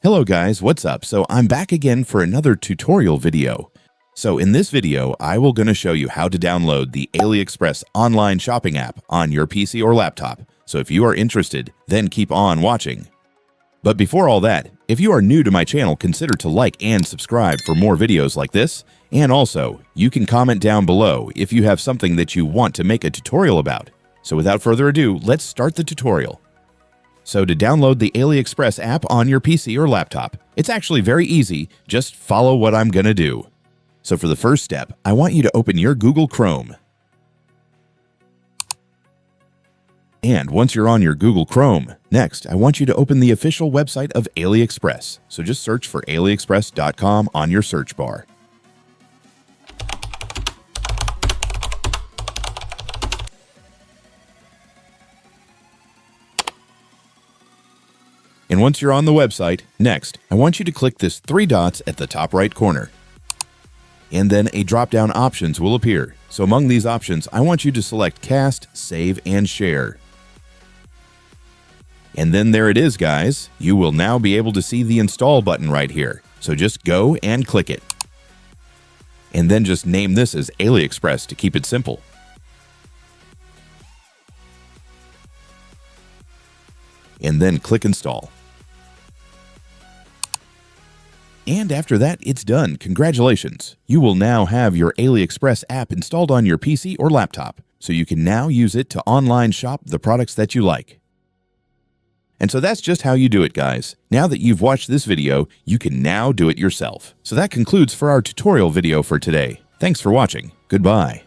Hello guys, what's up? So I'm back again for another tutorial video. So in this video, I will going to show you how to download the AliExpress online shopping app on your PC or laptop. So if you are interested, then keep on watching. But before all that, if you are new to my channel, consider to like and subscribe for more videos like this. And also, you can comment down below if you have something that you want to make a tutorial about. So without further ado, let's start the tutorial. So to download the AliExpress app on your PC or laptop, it's actually very easy. Just follow what I'm going to do. So for the first step, I want you to open your Google Chrome. And once you're on your Google Chrome, next, I want you to open the official website of AliExpress. So just search for aliexpress.com on your search bar. And once you're on the website, next, I want you to click this 3 dots at the top right corner. And then a drop-down options will appear. So among these options, I want you to select Cast, Save, and Share. And then there it is, guys. You will now be able to see the Install button right here. So just go and click it. And then just name this as AliExpress to keep it simple. And then click Install. And after that, it's done. Congratulations! You will now have your AliExpress app installed on your PC or laptop, so you can now use it to online shop the products that you like. And so that's just how you do it, guys. Now that you've watched this video, you can now do it yourself. So that concludes for our tutorial video for today. Thanks for watching. Goodbye.